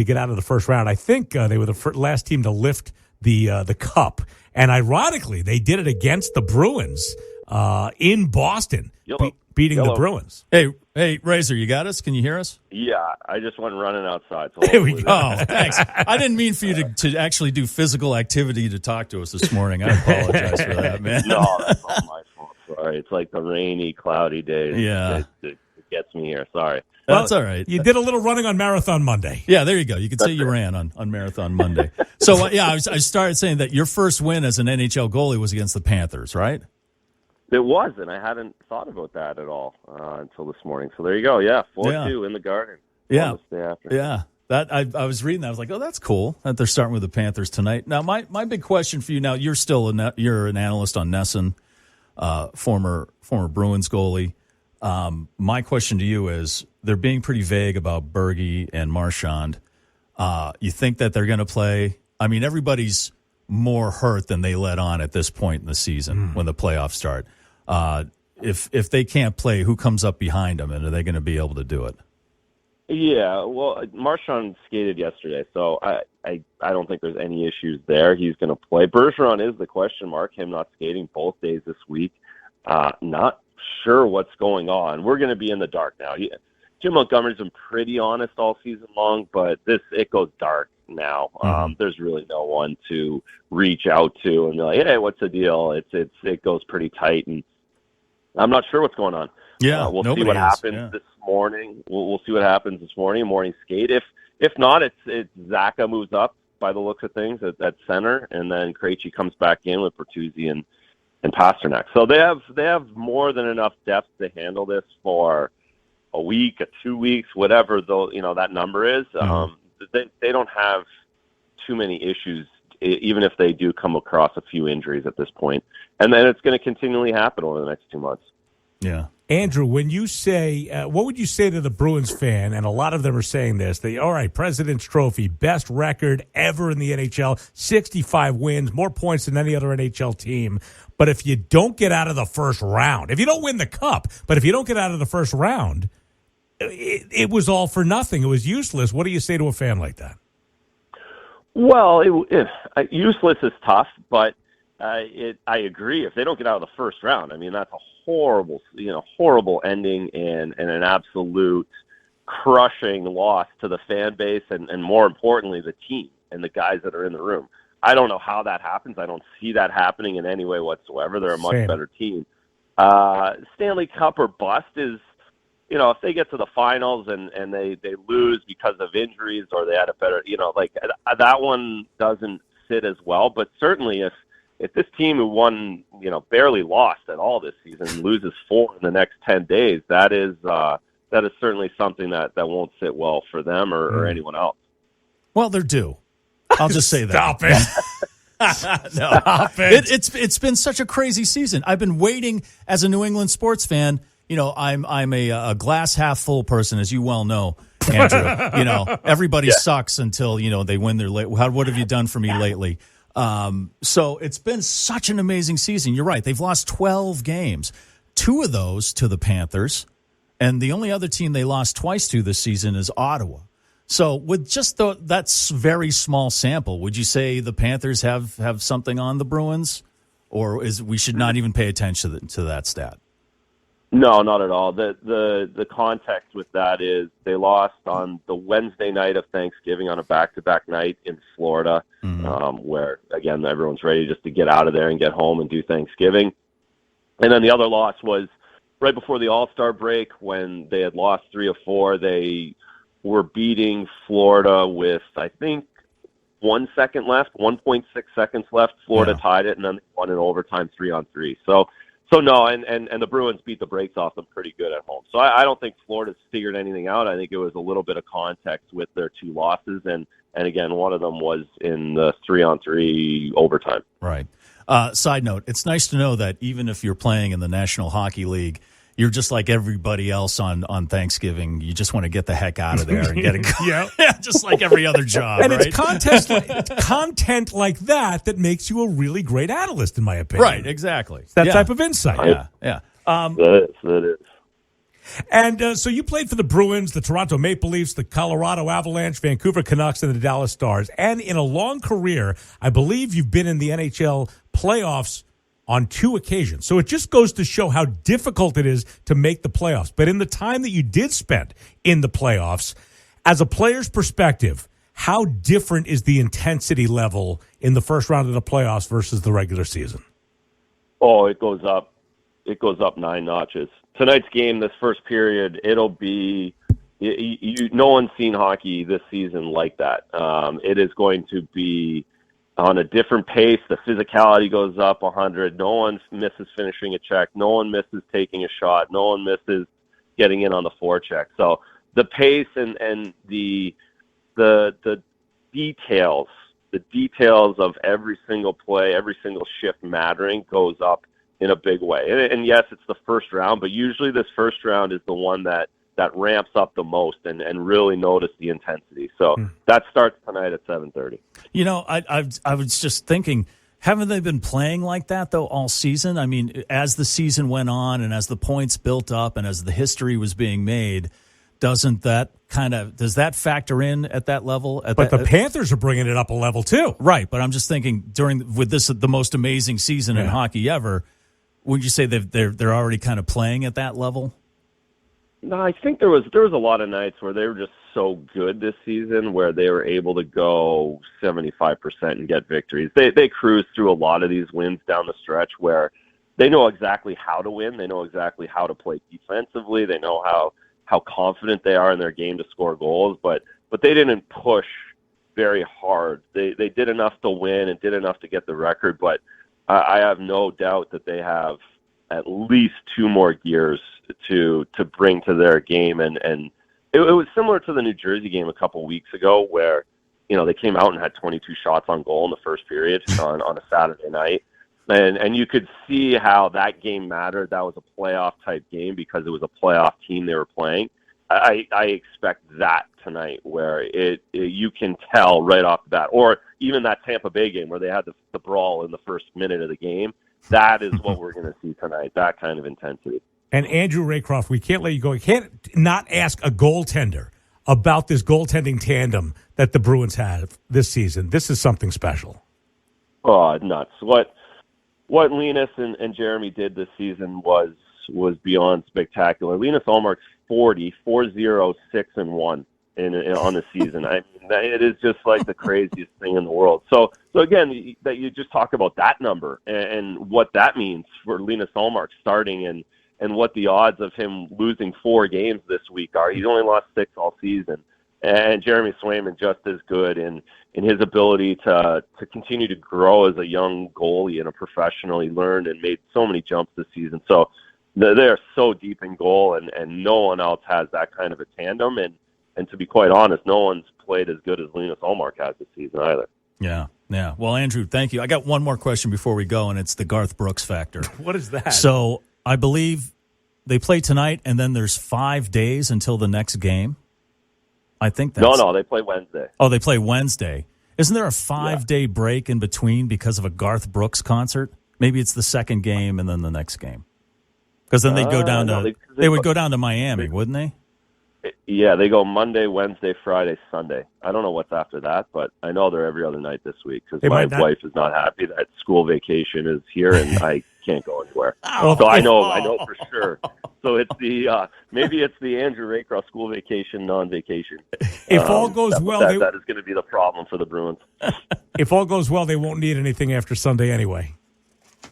get out of the first round. I think they were the last team to lift the cup. And ironically, they did it against the Bruins in Boston, beating the Bruins. Hey, Razor, you got us? Can you hear us? Yeah, I just went running outside. So there we go. Oh, thanks. I didn't mean for you to actually do physical activity to talk to us this morning. I apologize for that, man. No, that's all my fault. Sorry. It's like the rainy, cloudy days. Yeah. It gets me here. Sorry. That's all right. You did a little running on Marathon Monday. Yeah, there you go. You could say you ran on Marathon Monday. So, I started saying that your first win as an NHL goalie was against the Panthers, right? It was, and I hadn't thought about that at all until this morning. So there you go. Yeah, 4-2 in the Garden. Yeah. The day after. Yeah. That I was reading that. I was like, oh, that's cool that they're starting with the Panthers tonight. Now, my big question for you now, you're an analyst on NESN, former Bruins goalie. My question to you is, they're being pretty vague about Berge and Marchand. You think that they're going to play? I mean, everybody's more hurt than they let on at this point in the season when the playoffs start. If they can't play, who comes up behind them, and are they going to be able to do it? Yeah, well, Marchand skated yesterday, so I don't think there's any issues there. He's going to play. Bergeron is the question mark, him not skating both days this week. Not sure what's going on. We're going to be in the dark now. Jim Montgomery's been pretty honest all season long, but it goes dark now. There's really no one to reach out to and be like, hey, what's the deal? It goes pretty tight, and I'm not sure what's going on. Yeah, we'll see what happens this morning. We'll see what happens this morning. Morning skate. If not, it's Zaka moves up by the looks of things at center, and then Krejci comes back in with Bertuzzi and Pasternak. So they have more than enough depth to handle this for a week, 2 weeks, whatever that number is. They don't have too many issues, even if they do come across a few injuries at this point. And then it's going to continually happen over the next 2 months. Yeah. Andrew, when you say, what would you say to the Bruins fan, and a lot of them are saying this, all right, President's Trophy, best record ever in the NHL, 65 wins, more points than any other NHL team. But if you don't get out of the first round, if you don't win the cup, but if you don't get out of the first round, it was all for nothing. It was useless. What do you say to a fan like that? Well, useless is tough, but I agree. If they don't get out of the first round, I mean, that's a horrible ending and an absolute crushing loss to the fan base and more importantly, the team and the guys that are in the room. I don't know how that happens. I don't see that happening in any way whatsoever. They're a much better team. Stanley Cup or bust is, if they get to the finals and they lose because of injuries or they had a better, that one doesn't sit as well. But certainly if this team who won, barely lost at all this season loses 4 in the next 10 days, that is certainly something that won't sit well for them or anyone else. Well, they're due. I'll just say that. Stop it. Stop it. It's been such a crazy season. I've been waiting as a New England sports fan. I'm a glass half full person, as you well know, Andrew. Everybody sucks until they win their late. What have you done for me lately? So it's been such an amazing season. You're right. They've lost 12 games, 2 of those to the Panthers, and the only other team they lost twice to this season is Ottawa. So with just that's very small sample, would you say the Panthers have something on the Bruins, or we should not even pay attention to that stat? No, not at all. The context with that is they lost on the Wednesday night of Thanksgiving on a back-to-back night in Florida, where, again, everyone's ready just to get out of there and get home and do Thanksgiving. And then the other loss was right before the All-Star break when they had lost 3 of 4. They were beating Florida with, I think, 1 second left, 1.6 seconds left. Florida tied it, and then they won in overtime 3-on-3. So no, and the Bruins beat the brakes off them pretty good at home. So I don't think Florida's figured anything out. I think it was a little bit of context with their 2 losses, and again, one of them was in the 3-on-3 overtime. Right. Side note, it's nice to know that even if you're playing in the National Hockey League, you're just like everybody else on Thanksgiving. You just want to get the heck out of there and get it going. Yeah, just like every other job. And right? It's content like that makes you a really great analyst, in my opinion. Right, exactly. It's that type of insight. Yeah. That is. And so you played for the Bruins, the Toronto Maple Leafs, the Colorado Avalanche, Vancouver Canucks, and the Dallas Stars. And in a long career, I believe you've been in the NHL playoffs on 2 occasions. So it just goes to show how difficult it is to make the playoffs. But in the time that you did spend in the playoffs, as a player's perspective, how different is the intensity level in the first round of the playoffs versus the regular season? Oh, it goes up. It goes up 9 notches. Tonight's game, this first period, it'll be no one's seen hockey this season like that. It is going to be on a different pace. The physicality goes up 100. No one misses finishing a check. No one misses taking a shot. No one misses getting in on the forecheck. So the pace and the details of every single play, every single shift mattering goes up in a big way. And yes, it's the first round, but usually this first round is the one that ramps up the most and really notice the intensity. So that starts tonight at 7:30. You know, I was just thinking, haven't they been playing like that, though, all season? I mean, as the season went on and as the points built up and as the history was being made, does that factor in at that level? But the Panthers are bringing it up a level, too. Right, but I'm just thinking, with this, the most amazing season in hockey ever, would you say they're already kind of playing at that level? No, I think there was a lot of nights where they were just so good this season where they were able to go 75% and get victories. They cruised through a lot of these wins down the stretch where they know exactly how to win. They know exactly how to play defensively. They know how confident they are in their game to score goals, but they didn't push very hard. They did enough to win and did enough to get the record, but I have no doubt that they have at least 2 more gears to bring to their game. And it was similar to the New Jersey game a couple weeks ago where, they came out and had 22 shots on goal in the first period on a Saturday night. And you could see how that game mattered. That was a playoff type game because it was a playoff team they were playing. I expect that tonight where you can tell right off the bat, or even that Tampa Bay game where they had the brawl in the first minute of the game. That is what we're going to see tonight, that kind of intensity. And Andrew Raycroft, we can't let you go. We can't not ask a goaltender about this goaltending tandem that the Bruins have this season. This is something special. Oh, nuts. What Linus and Jeremy did this season was beyond spectacular. Linus Ullmark's 40, 6 and 1 on the season. I mean, it is just like the craziest thing in the world. So again, that you just talk about that number and what that means for Linus Ullmark starting and what the odds of him losing 4 games this week are. He's only lost 6 all season. And Jeremy Swayman just as good in his ability to continue to grow as a young goalie and a professional. He learned and made so many jumps this season. So they're so deep in goal, and no one else has that kind of a tandem. And to be quite honest, no one's played as good as Linus Ullmark has this season either. Yeah. Well, Andrew, thank you. I got one more question before we go, and it's the Garth Brooks factor. What is that? So I believe they play tonight, and then there's 5 days until the next game. I think that's... No, they play Wednesday. Oh, they play Wednesday. Isn't there a 5-day break in between because of a Garth Brooks concert? Maybe it's the second game and then the next game. Because then they'd go down to... They would go down to Miami, wouldn't they? Yeah, they go Monday, Wednesday, Friday, Sunday. I don't know what's after that, but I know they're every other night this week because my wife is not happy that school vacation is here and I can't go anywhere. So I know for sure. So it's maybe it's the Andrew Raycroft school vacation, non-vacation. If all goes well, that is going to be the problem for the Bruins. If all goes well, they won't need anything after Sunday anyway.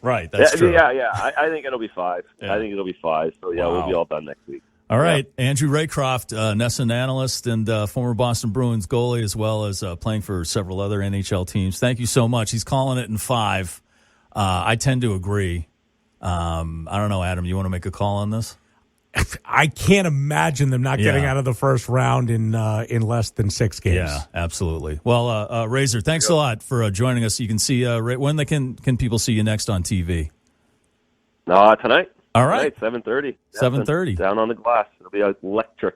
Right, that's true. Yeah. I think it'll be 5. Yeah. I think it'll be 5. So we'll be all done next week. All right, Andrew Raycroft, NESN Analyst and former Boston Bruins goalie, as well as playing for several other NHL teams. Thank you so much. He's calling it in 5. I tend to agree. I don't know, Adam, you want to make a call on this? I can't imagine them not getting out of the first round in less than 6 games. Yeah, absolutely. Well, Razor, thanks a lot for joining us. You can see when can people see you next on TV? Tonight. All right. 7:30. 7:30. Down on the glass. It'll be electric.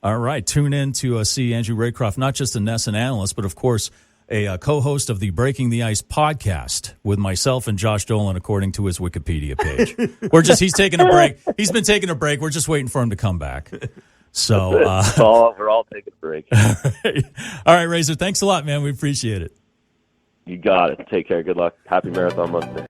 All right. Tune in to see Andrew Raycroft, not just a NESN Analyst, but, of course, a co-host of the Breaking the Ice podcast with myself and Josh Dolan, according to his Wikipedia page. He's taking a break. He's been taking a break. We're just waiting for him to come back. So we're all taking a break. All right, Razor. Thanks a lot, man. We appreciate it. You got it. Take care. Good luck. Happy Marathon Monday.